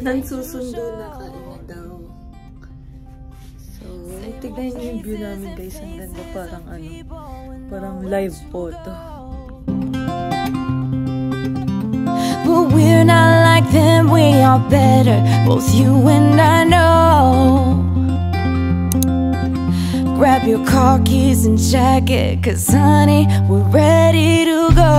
Nansusundo na kami daw. So, tignan niyo yung view namin guys. Ang ganda, parang ano, parang live photo. But we're not like them, we are better, both you and I know. Grab your car keys and jacket, 'cause honey, we're ready to go.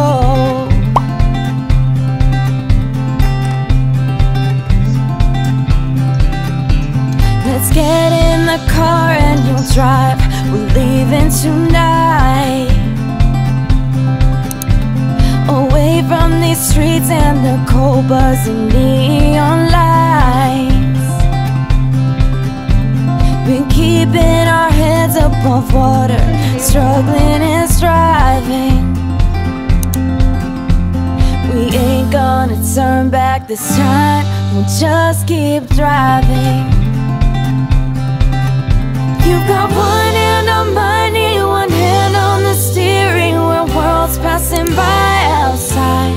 Let's get in the car and you'll drive, we're leaving tonight. Away from these streets and the cold buzzing neon lights. Been keeping our heads above water, struggling and striving. We ain't gonna turn back this time, we'll just keep driving. You've got one hand on money, one hand on the steering, where worlds passing by outside.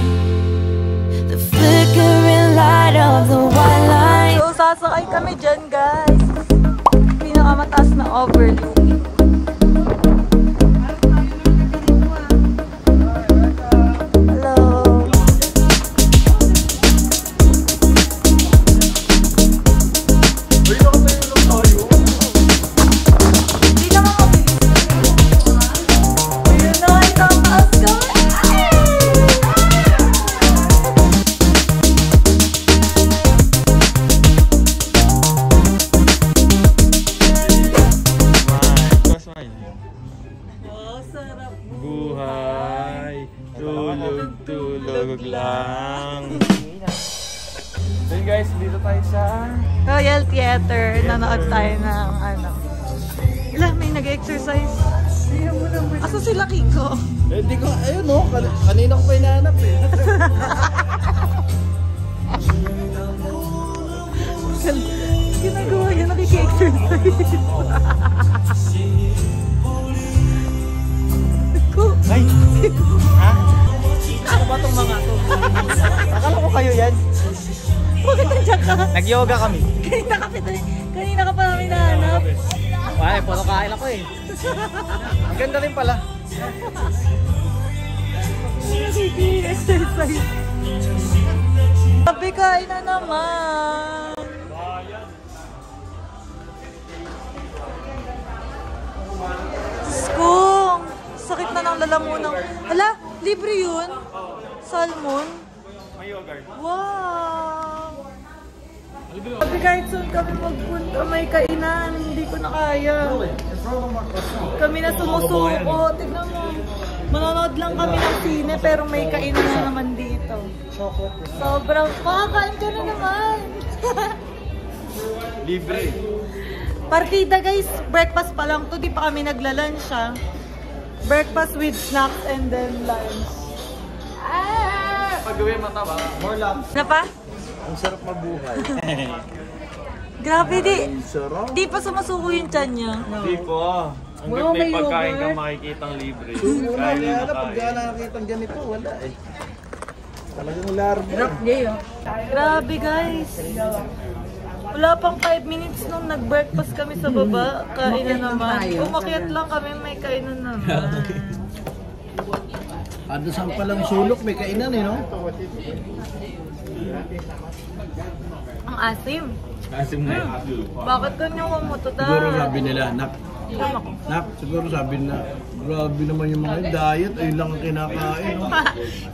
The flickering light of the white line. So, sasakay kami dyan guys. Pinakamataas na overlook. Buhay, tulog lang. Then guys, dito tayo sa Royal Theater. Nanood tayo ng ano. May nag-exercise. Asa sila Kiko? Hindi ko, ayun o, kanina ko pa hinahanap eh. Ginagawa niya, nakiki-exercise. Ay! Ha? Ano ba itong mga to? Akala ko kayo yan. Bakit nandiyan ka? Nag-yoga kami. Kanina ka pa namin nahanap. Ay, puro kain ako eh. Ang ganda rin pala. Exercise. Sabi kain na naman. Skong! Sakit na ng lalamunan. Hala, libre yun? Salmon? May yogurt. Wow! Sabi kahit soon kami magpunta, may kainan. Hindi ko na kaya. Kami na sumusuko. Tignan mo. Manonood lang kami ng sine pero may kainan na naman dito. Sobrang makakain ka na naman. Libre. Partida guys, breakfast pa lang to. Di pa kami nagla-lunch ha. Breakfast with snacks and then lunch. Pag-gawin mata ba? More lang. Na pa? Ang sarap mabuhay. Grabe di. Sarap. Di pa sumusuko yung tiyan niya. Hindi po. Ang ganda yung pagkain ka makikitang libre. Wala na, pag nakakita ganito, wala eh. Talagang larva. Grabe guys. Wala pang 5 minutes nung nag-breakfast kami sa baba. Kainan naman. Umakyat lang kami, may kainan naman. Ano saan palang sulok, may kainan eh, no? Ang asim. Asim na Bakit ganyan ko mo to? Siguro sabi nila, siguro sabi na, grabe naman yung mga diet, ay lang ang kinakain, no?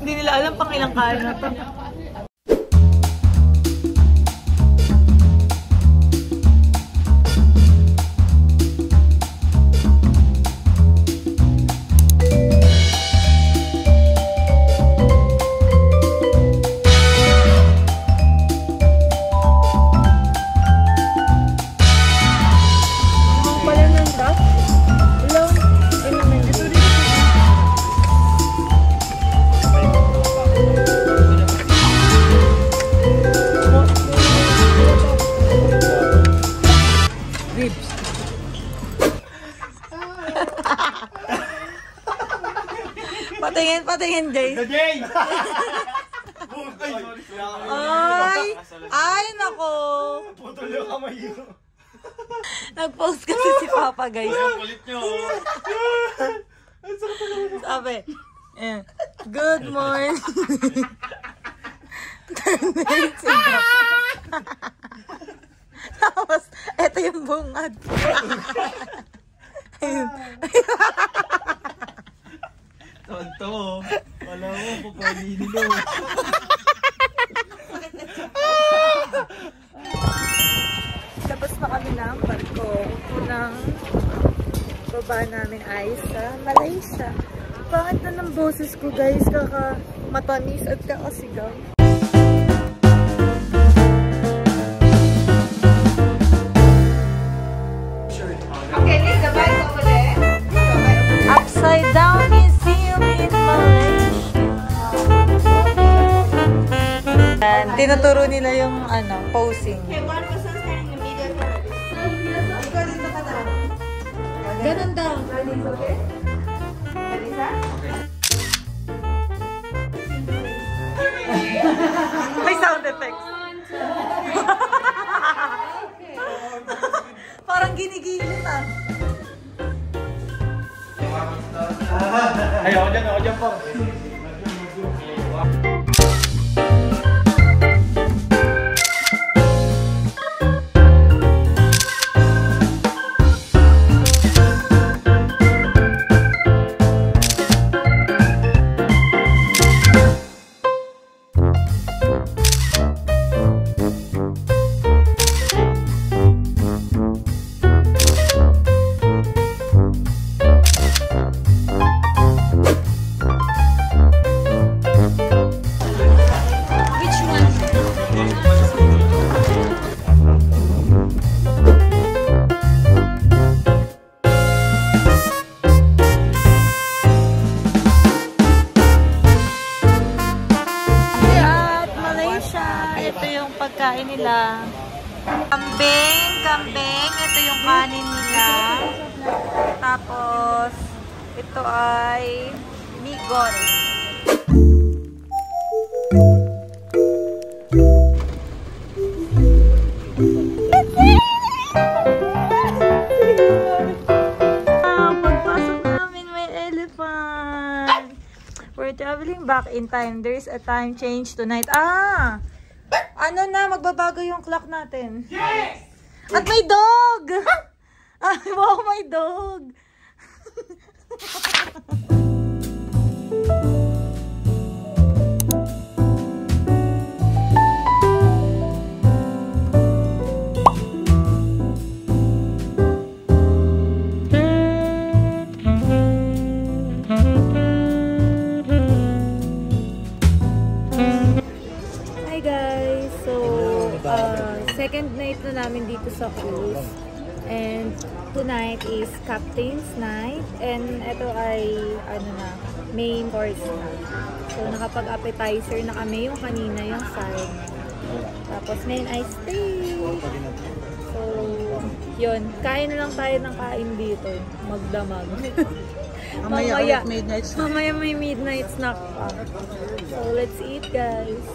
Hindi nila alam pang ilang kain na to. Patingin, Jay. Jay! Ay, nako. Putol yung kamay yun. Nag-post kasi si Papa, guys. Kulit nyo. Sabi, good morning. Tapos, eto yung bungad. Ayun. Tonto. Wala mo, pupalini mo. Tapos na kami ng barko. Unang baba namin ay sa Malaysia. Pangit na ng boses ko, guys. Kaka-matamis at kakasigaw. Okay, leave the bike over there. Upside down museum in Malaysia. And tinuturo nila yung posing. Ganun daw. Okay? May sound effects. Parang ginigilin ah. Ay, ako dyan po. Pagkain nila. Kambing. Ito yung kanin nila. Tapos, ito ay mi goreng. Pagpasok namin may elephant. We're traveling back in time. There's a time change tonight. Ano na, magbabago yung clock natin. Yes! At may dog! Ay, wow, may dog! Second night na namin dito sa cruise. And tonight is Captain's Night. And ito ay main course na. So nakapag-appetizer na kami yung kanina, yung side. Tapos main ice steak. So yun, kain na lang tayo ng kain dito. Magdamag. Mamaya may midnight snack pa. So let's eat, guys.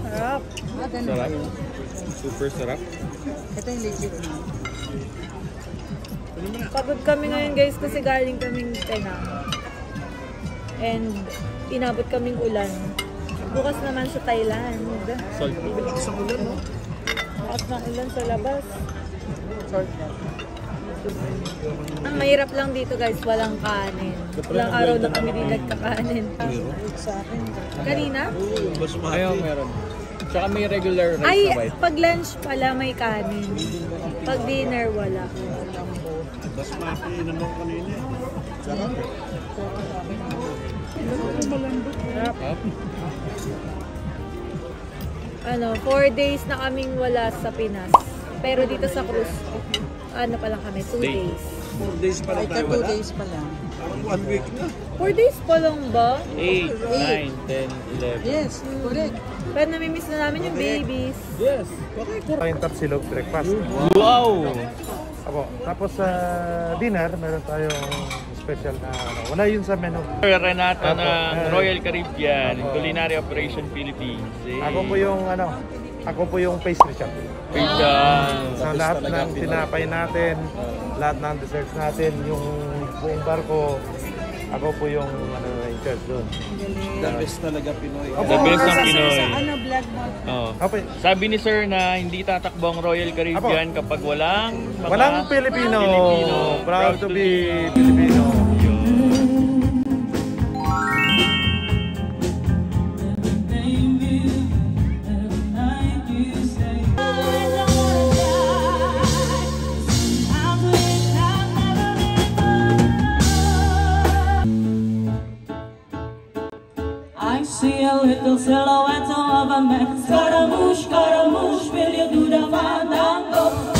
Sarap. Sarap. Super sarap. Ito yung legit na. Pagod kami ngayon, guys, kasi galing kaming Penang. And inabot kaming ulan. Bukas naman sa Thailand. Salty. Sa ulan, no? Bukas ng ulan sa labas. Ang mahirap lang dito, guys, walang kanin. Ilang araw na kami din nagkakanin. Sa akin. Kanina? Ayaw, meron. Tsaka may regular rice ay, na white. Pag lunch pala may kanin. Pag dinner, wala. Tapos makiinan mo kanina. Sarap. Sarap. 4 days na kaming wala sa Pinas. Pero dito sa cruise, pa lang kami, 2 days. 4 days pa lang tayo wala? 2 days pa lang. 1 week na. 4 days pa lang ba? 8, 9, 10, 11. Yes, correct. Pero namimiss na namin yung babies. Yes. Yung tapsilog breakfast. Wow! Apo. Tapos sa dinner, meron tayong special na ano. Wala yun sa menu. Sir Renato Apo. ng Royal Caribbean, Apo. Culinary Operation Philippines. Ako po yung pastry chef. Sa lahat ng tinapay natin, lahat ng desserts natin, yung buong barko, ako po yung in charge doon. The best talaga Pinoy. The best ng Pinoy. Sa vlog mo? Oh. Okay. Sabi ni Sir na hindi tatakbo ang Royal Caribbean kapag Walang Pilipino. Proud to be Filipino. I see a little silhouette of a man. Scaramouche, Scaramouche, will you do the fandango?